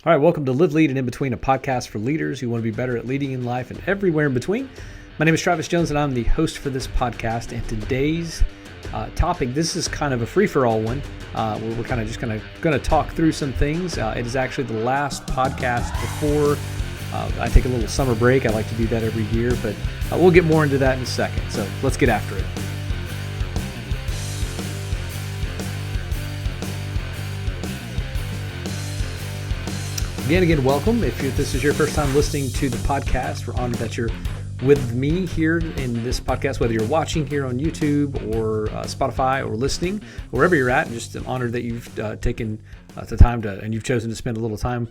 All right, welcome to Live, Lead, and In Between, a podcast for leaders who want to be better at leading in life and everywhere in between. My name is Travis Jones, and I'm the host for this podcast. And today's topic, this is kind of a free-for-all one, where we're kind of just going to talk through some things. It is actually the last podcast before I take a little summer break. I like to do that every year, but we'll get more into that in a second. So let's get after it. Again, welcome. If this is your first time listening to the podcast, we're honored that you're with me here in this podcast, whether you're watching here on YouTube or Spotify or listening, wherever you're at. Just an honor that you've taken the time and you've chosen to spend a little time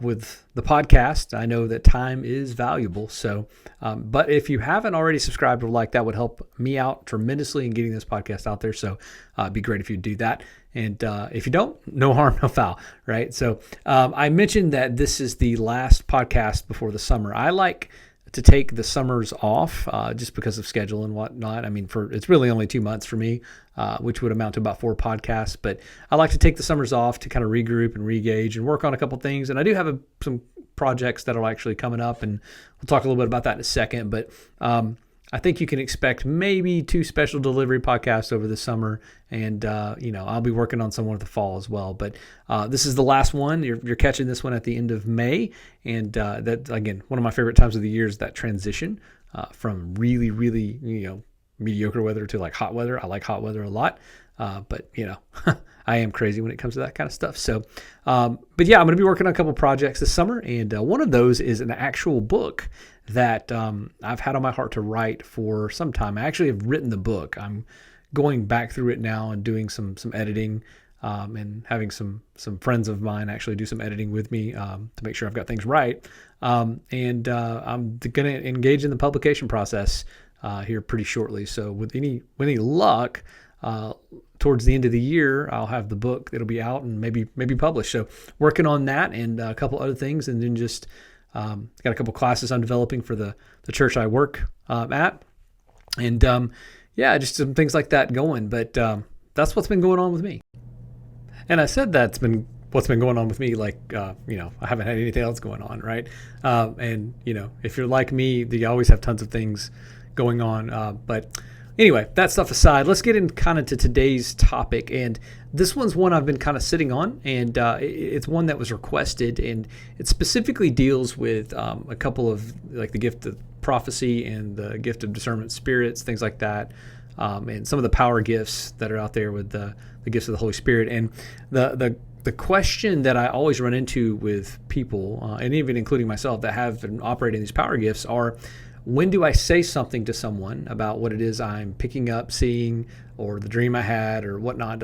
with the podcast. I know that time is valuable. So, but if you haven't already subscribed or liked, that would help me out tremendously in getting this podcast out there. So it'd be great if you do that. And if you don't, no harm, no foul, right? So I mentioned that this is the last podcast before the summer. I like to take the summers off just because of schedule and whatnot. I mean, it's really only 2 months for me, which would amount to about 4 podcasts. But I like to take the summers off to kind of regroup and re-gauge and work on a couple things. And I do have some projects that are actually coming up, and we'll talk a little bit about that in a second. But I think you can expect maybe 2 special delivery podcasts over the summer, and I'll be working on some more in the fall as well. But this is the last one. You're catching this one at the end of May, and that, again, one of my favorite times of the year is that transition from really, really mediocre weather to like hot weather. I like hot weather a lot, but I am crazy when it comes to that kind of stuff. So, but yeah, I'm going to be working on a couple projects this summer, and one of those is an actual book that I've had on my heart to write for some time. I actually have written the book. I'm going back through it now and doing some editing, and having some friends of mine actually do some editing with me to make sure I've got things right. And I'm going to engage in the publication process here pretty shortly. So with any luck, towards the end of the year, I'll have the book. It'll be out and maybe published. So working on that and a couple other things, and then just got a couple classes I'm developing for the church I work at, and just some things like that going. But that's what's been going on with me. And I said that's been what's been going on with me. Like I haven't had anything else going on, right? And if you're like me, you always have tons of things going on. But anyway, that stuff aside, let's get in kind of to today's topic. And this one's one I've been kind of sitting on, and it's one that was requested, and it specifically deals with a couple of, like, the gift of prophecy and the gift of discernment spirits, things like that, and some of the power gifts that are out there with the gifts of the Holy Spirit. And the question that I always run into with people, and even including myself, that have been operating these power gifts are, when do I say something to someone about what it is I'm picking up, seeing, or the dream I had, or whatnot,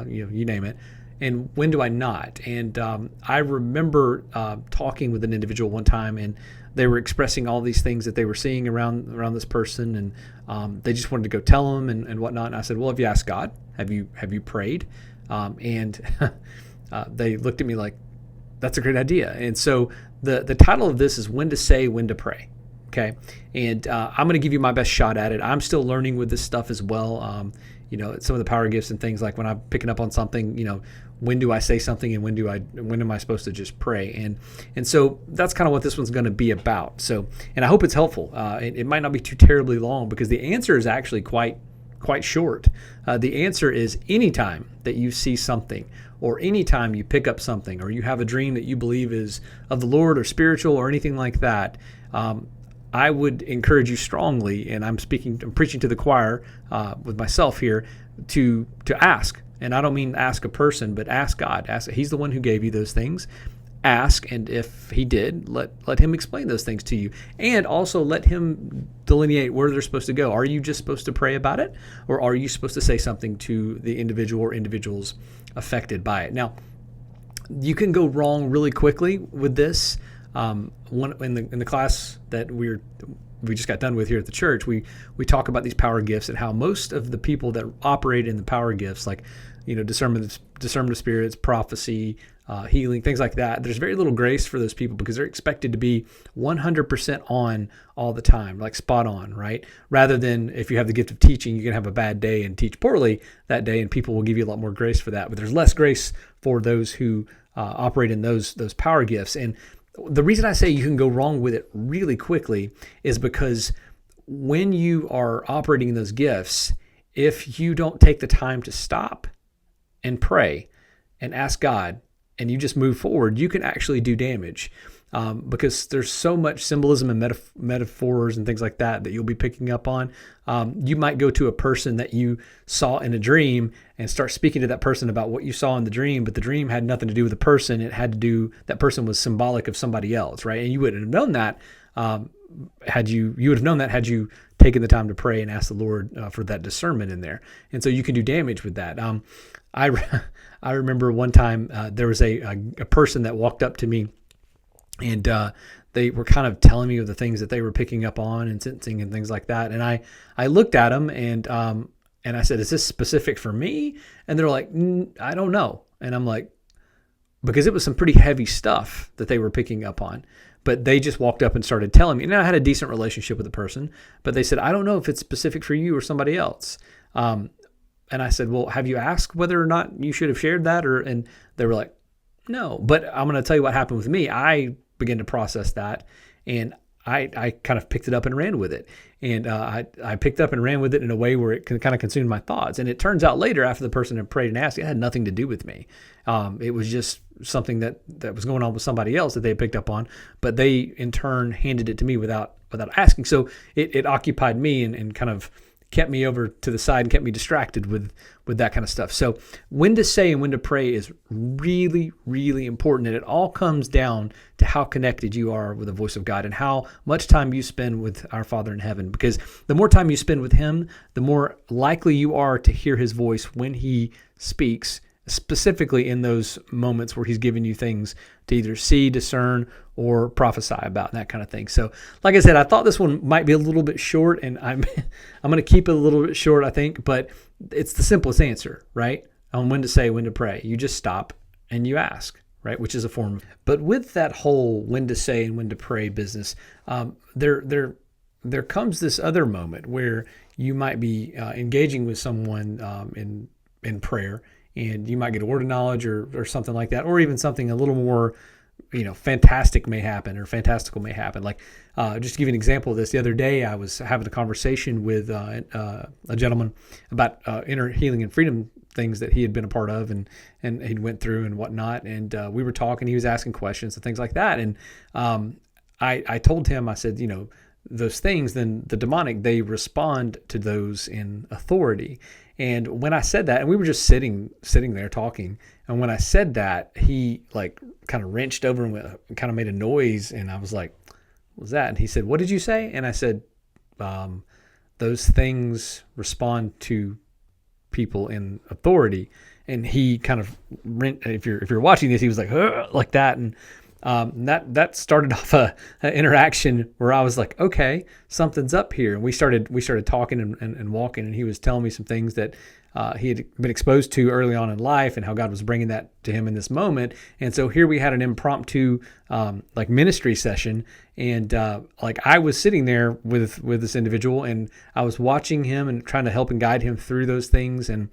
you name it, and when do I not? And I remember talking with an individual one time, and they were expressing all these things that they were seeing around this person, and they just wanted to go tell them and whatnot. And I said, well, have you asked God? Have you prayed? And they looked at me like, that's a great idea. And so the title of this is When to Say, When to Pray. Okay. And I'm going to give you my best shot at it. I'm still learning with this stuff as well. Some of the power gifts and things, like when I'm picking up on something, when do I say something, and when am I supposed to just pray? And so that's kind of what this one's going to be about. So, and I hope it's helpful. It might not be too terribly long, because the answer is actually quite short. The answer is anytime that you see something, or anytime you pick up something, or you have a dream that you believe is of the Lord or spiritual or anything like that, I would encourage you strongly, and I'm preaching to the choir with myself here, to ask. And I don't mean ask a person, but ask God. He's the one who gave you those things. Ask, and if he did, let him explain those things to you, and also let him delineate where they're supposed to go. Are you just supposed to pray about it, or are you supposed to say something to the individual or individuals affected by it? Now, you can go wrong really quickly with this. In the class that we just got done with here at the church, we talk about these power gifts and how most of the people that operate in the power gifts, like discernment of spirits, prophecy, healing, things like that, there's very little grace for those people, because they're expected to be 100% on all the time, like spot on, right? Rather than, if you have the gift of teaching, you can have a bad day and teach poorly that day, and people will give you a lot more grace for that. But there's less grace for those who operate in those power gifts. And the reason I say you can go wrong with it really quickly is because when you are operating in those gifts, if you don't take the time to stop and pray and ask God, and you just move forward, you can actually do damage. Because there's so much symbolism and metaphors and things like that you'll be picking up on. You might go to a person that you saw in a dream and start speaking to that person about what you saw in the dream, but the dream had nothing to do with the person. It had to do, that person was symbolic of somebody else, right? And you wouldn't have known that had you would have known that had you taken the time to pray and ask the Lord for that discernment in there. And so you can do damage with that. I remember one time there was a person that walked up to me, and they were kind of telling me of the things that they were picking up on and sensing and things like that. And I looked at them and I said, "Is this specific for me?" And they're like, "I don't know." And I'm like, because it was some pretty heavy stuff that they were picking up on. But they just walked up and started telling me. And I had a decent relationship with the person, but they said, "I don't know if it's specific for you or somebody else." And I said, "Well, have you asked whether or not you should have shared that?" And they were like, "No." But I'm going to tell you what happened with me. I began to process that, and I kind of picked it up and ran with it. And I picked up and ran with it in a way where it kind of consumed my thoughts. And it turns out later, after the person had prayed and asked, it had nothing to do with me. It was just something that was going on with somebody else that they had picked up on, but they in turn handed it to me without asking. So it occupied me and kind of kept me over to the side and kept me distracted with that kind of stuff. So when to say and when to pray is really, really important. And it all comes down to how connected you are with the voice of God and how much time you spend with our Father in heaven. Because the more time you spend with him, the more likely you are to hear his voice when he speaks, specifically in those moments where he's giving you things to either see, discern, or prophesy about, and that kind of thing. So like I said, I thought this one might be a little bit short, and I'm going to keep it a little bit short, I think, but it's the simplest answer, right? On when to say, when to pray. You just stop and you ask, right? Which is a form. But with that whole when to say and when to pray business, there comes this other moment where you might be engaging with someone in prayer, and you might get a word of knowledge or something like that, or even something a little more, fantastical may happen. Like, just to give you an example of this, the other day I was having a conversation with a gentleman about inner healing and freedom things that he had been a part of and he went through and whatnot. And we were talking, he was asking questions and things like that. And I told him, I said, those things, then the demonic, they respond to those in authority. And when I said that, and we were just sitting there talking, and when I said that, he like kind of wrenched over and kind of made a noise, and I was like, "What was that?" And he said, "What did you say?" And I said, "Those things respond to people in authority." And he kind of, if you're watching this, he was like that, and that started off an interaction where I was like, okay, something's up here. And we started talking and walking, and he was telling me some things that he had been exposed to early on in life and how God was bringing that to him in this moment. And so here we had an impromptu ministry session, and I was sitting there with this individual, and I was watching him and trying to help and guide him through those things. And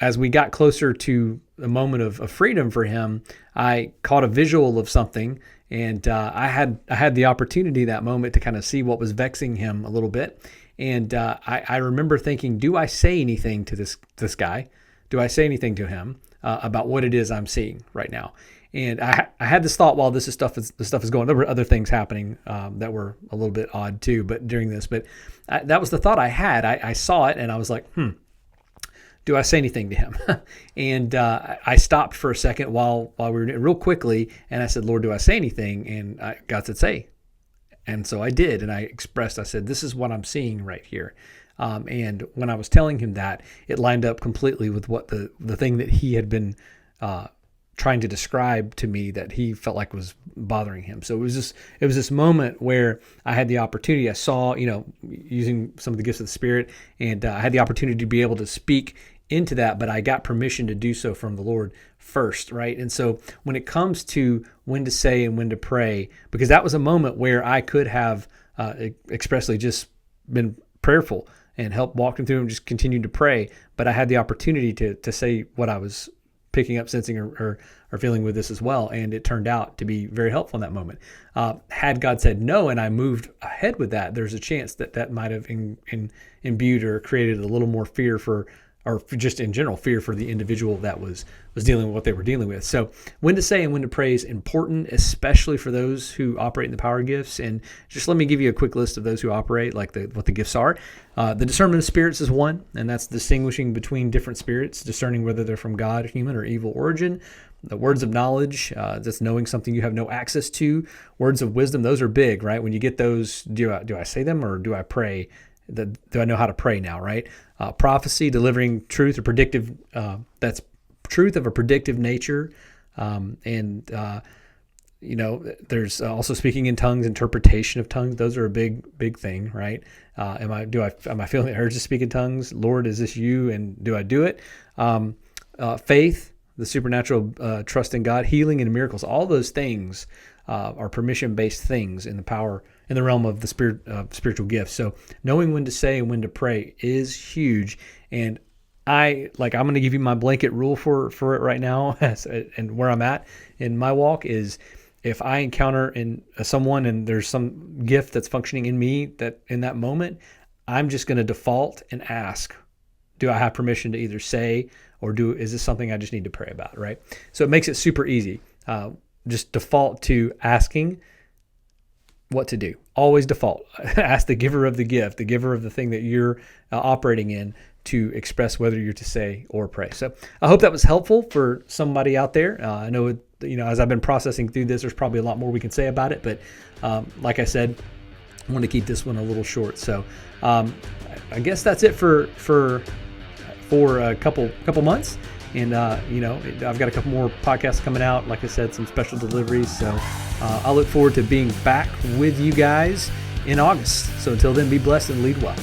as we got closer to a moment of freedom for him, I caught a visual of something, and I had the opportunity that moment to kind of see what was vexing him a little bit. And I remember thinking, do I say anything to this guy? Do I say anything to him about what it is I'm seeing right now? And I had this thought while this stuff is going. There were other things happening that were a little bit odd too, but during this, that was the thought I had. I saw it, and I was like, do I say anything to him? And I stopped for a second while we were real quickly, and I said, Lord, do I say anything? And God said, say. And so I did, and I said, this is what I'm seeing right here. And when I was telling him that, it lined up completely with what the thing that he had been trying to describe to me that he felt like was bothering him. So it was this moment where I had the opportunity. I saw, using some of the gifts of the Spirit, and I had the opportunity to be able to speak into that, but I got permission to do so from the Lord first, right? And so when it comes to when to say and when to pray, because that was a moment where I could have expressly just been prayerful and helped walking through and just continued to pray, but I had the opportunity to say what I was picking up, sensing, or feeling with this as well. And it turned out to be very helpful in that moment. Had God said no, and I moved ahead with that, there's a chance that might have imbued or created a little more fear or just in general, fear for the individual that was dealing with what they were dealing with. So when to say and when to pray is important, especially for those who operate in the power gifts. And just let me give you a quick list of those who operate, like what the gifts are. The discernment of spirits is one, and that's distinguishing between different spirits, discerning whether they're from God, human, or evil origin. The words of knowledge, that's knowing something you have no access to. Words of wisdom, those are big, right? When you get those, do I say them or do I pray? Do I know how to pray now, right? Prophecy, delivering truth or predictive, that's truth of a predictive nature. There's also speaking in tongues, interpretation of tongues. Those are a big thing, right? Am I feeling the urge to speak in tongues? Lord, is this you? And do I do it? Faith, the supernatural trust in God, healing and miracles. All those things are permission-based things in the realm of the spiritual gifts. So knowing when to say and when to pray is huge. And I'm going to give you my blanket rule for it right now, and where I'm at in my walk is, if I encounter someone and there's some gift that's functioning in me that in that moment, I'm just going to default and ask, do I have permission to either say or is this something I just need to pray about, right? So it makes it super easy. Just default to asking what to do. Always default. Ask the giver of the gift, the giver of the thing that you're operating in, to express whether you're to say or pray. So I hope that was helpful for somebody out there. I know, as I've been processing through this, there's probably a lot more we can say about it, but like I said, I want to keep this one a little short. So I guess that's it for a couple months. And, I've got a couple more podcasts coming out. Like I said, some special deliveries. So I look forward to being back with you guys in August. So until then, be blessed and lead well.